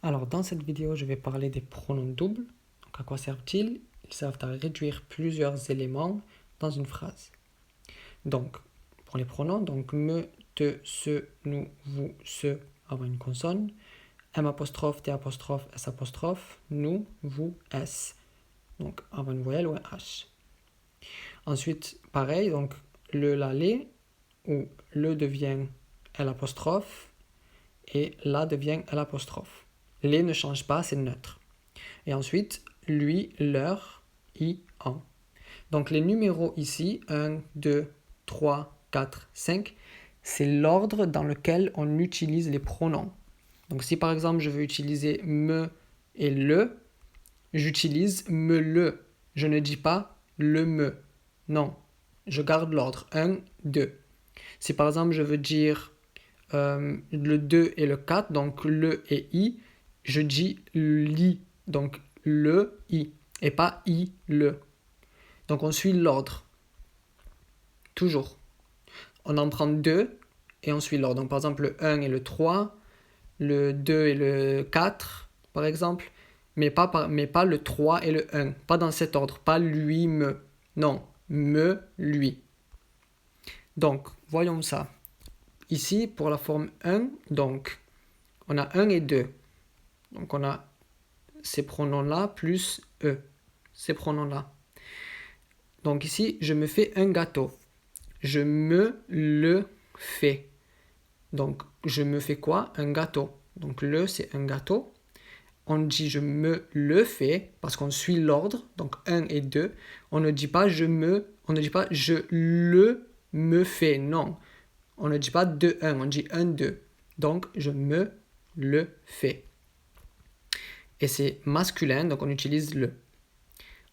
Alors, dans cette vidéo, je vais parler des pronoms doubles. Donc, à quoi servent-ils? Ils servent à réduire plusieurs éléments dans une phrase. Donc, pour les pronoms, donc me, te, ce, nous, vous, ce, avant une consonne. M apostrophe, T apostrophe, S apostrophe, nous, vous, S. Donc, avant une voyelle ou un H. Ensuite, pareil, donc le, la, les, où le devient L apostrophe et la devient L apostrophe. Les ne change pas, c'est neutre. Et ensuite, lui, leur, i, en. Donc les numéros ici, 1, 2, 3, 4, 5, c'est l'ordre dans lequel on utilise les pronoms. Donc si par exemple je veux utiliser me et le, j'utilise me le. Je ne dis pas le me. Non, je garde l'ordre. 1, 2. Si par exemple je veux dire le 2 et le 4, donc le et i, je dis li, donc le i, et pas i, le. Donc on suit l'ordre, toujours. On en prend deux et on suit l'ordre. Donc par exemple le 1 et le 3, le 2 et le 4, par exemple, mais pas le 3 et le 1, pas dans cet ordre, pas lui, me. Non, me, lui. Donc, voyons ça. Ici, pour la forme 1, donc, on a 1 et 2. Donc, on a ces pronoms-là plus eux, ces pronoms-là. Donc ici, je me fais un gâteau. Je me le fais. Donc, je me fais quoi? Un gâteau. Donc, le, c'est un gâteau. On dit je me le fais parce qu'on suit l'ordre. Donc, 1 et 2. On ne dit pas je le me fais. Non. On ne dit pas 2, 1. On dit 1, 2. Donc, je me le fais. Et c'est masculin, donc on utilise le.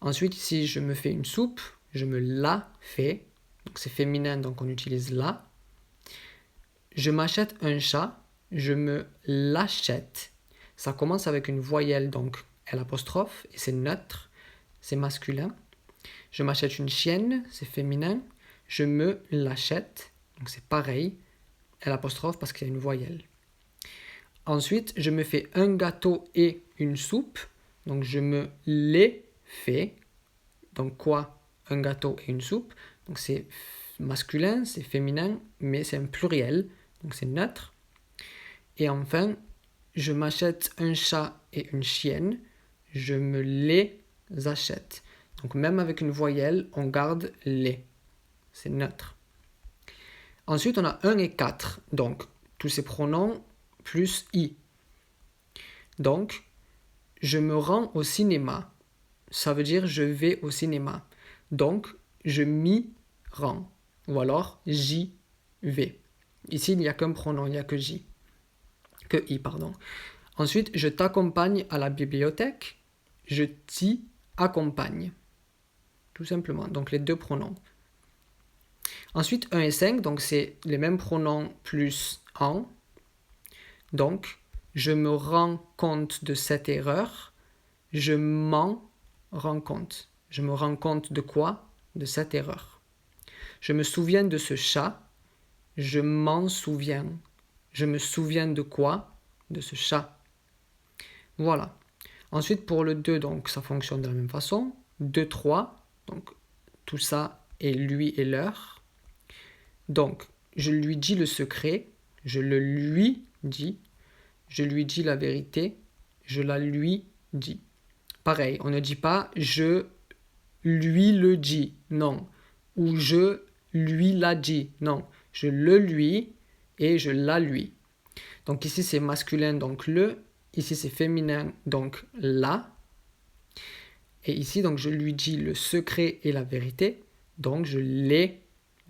Ensuite, ici, je me fais une soupe. Je me la fais. Donc, c'est féminin, donc on utilise la. Je m'achète un chat. Je me l'achète. Ça commence avec une voyelle, donc L apostrophe, et c'est neutre. C'est masculin. Je m'achète une chienne. C'est féminin. Je me l'achète. Donc, c'est pareil. L apostrophe parce qu'il y a une voyelle. Ensuite, je me fais un gâteau et une soupe. Donc, je me les fais. Donc, quoi? Un gâteau et une soupe. Donc, c'est masculin, c'est féminin, mais c'est un pluriel. Donc, c'est neutre. Et enfin, je m'achète un chat et une chienne. Je me les achète. Donc, même avec une voyelle, on garde les. C'est neutre. Ensuite, on a 1 et 4. Donc, tous ces pronoms plus i. Donc, je me rends au cinéma. Ça veut dire je vais au cinéma. Donc, je m'y rends. Ou alors, j'y vais. Ici, il n'y a qu'un pronom, il n'y a que j. Que i, pardon. Ensuite, je t'accompagne à la bibliothèque. Je t'y accompagne. Tout simplement. Donc, les deux pronoms. Ensuite, 1 et 5, donc c'est les mêmes pronoms plus en. Donc, je me rends compte de cette erreur. Je m'en rends compte. Je me rends compte de quoi? De cette erreur. Je me souviens de ce chat. Je m'en souviens. Je me souviens de quoi? De ce chat. Voilà. Ensuite, pour le 2, donc ça fonctionne de la même façon. 2, 3. Donc, tout ça est lui et leur. Donc, je lui dis le secret. Je le lui dis. Je lui dis la vérité. Je la lui dis. Pareil, on ne dit pas je lui le dis. Non. Ou je lui la dis. Non. Je le lui et je la lui. Donc ici c'est masculin, donc le. Ici c'est féminin, donc la. Et ici donc je lui dis le secret et la vérité. Donc je les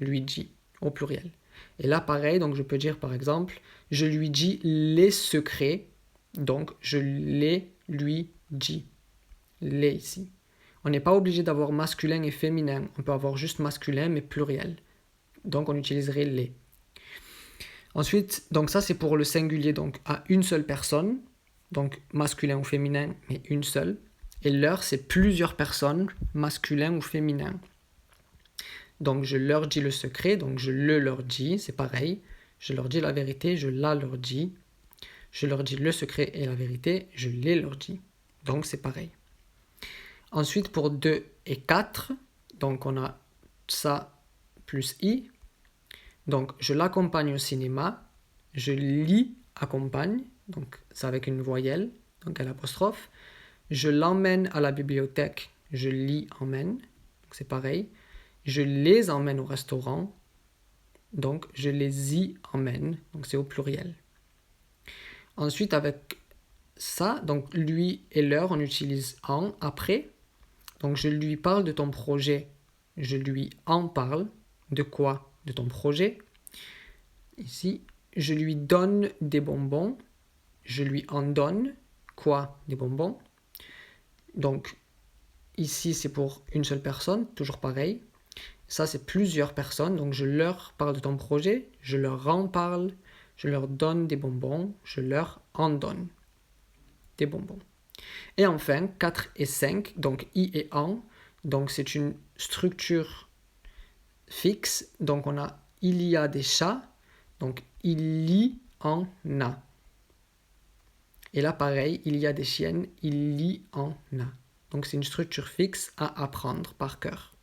lui dis au pluriel. Et là pareil, donc je peux dire par exemple je lui dis les secrets. Donc je les lui dis. Les ici. On n'est pas obligé d'avoir masculin et féminin. On peut avoir juste masculin mais pluriel. Donc on utiliserait les. Ensuite, donc ça c'est pour le singulier, donc à une seule personne, donc masculin ou féminin, mais une seule. Et leur, c'est plusieurs personnes, masculin ou féminin. Donc je leur dis le secret, donc je le leur dis, c'est pareil. Je leur dis la vérité, je la leur dis. je leur dis le secret et la vérité, je les leur dis. Donc c'est pareil. Ensuite pour 2 et 4, donc on a ça plus i. Donc je l'accompagne au cinéma, je l'y accompagne, donc c'est avec une voyelle, donc à l'apostrophe. Je l'emmène à la bibliothèque, je l'y emmène, donc c'est pareil. Je les emmène au restaurant, donc je les y emmène, donc c'est au pluriel. Ensuite avec ça, donc lui et leur, on utilise en après. Donc je lui parle de ton projet, je lui en parle. De quoi? De ton projet. Ici, je lui donne des bonbons, je lui en donne quoi? Des bonbons. Donc ici c'est pour une seule personne, toujours pareil. Ça c'est plusieurs personnes, donc je leur parle de ton projet, je leur en parle, je leur donne des bonbons, je leur en donne des bonbons. Et enfin, 4 et 5, donc i et en, donc c'est une structure fixe, donc on a il y a des chats, donc il y en a. Et là pareil, il y a des chiennes, il y en a. Donc c'est une structure fixe à apprendre par cœur.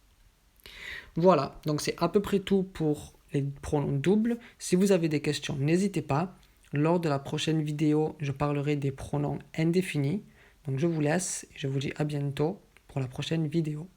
Voilà, donc c'est à peu près tout pour les pronoms doubles. Si vous avez des questions, n'hésitez pas. Lors de la prochaine vidéo, je parlerai des pronoms indéfinis. Donc je vous laisse et je vous dis à bientôt pour la prochaine vidéo.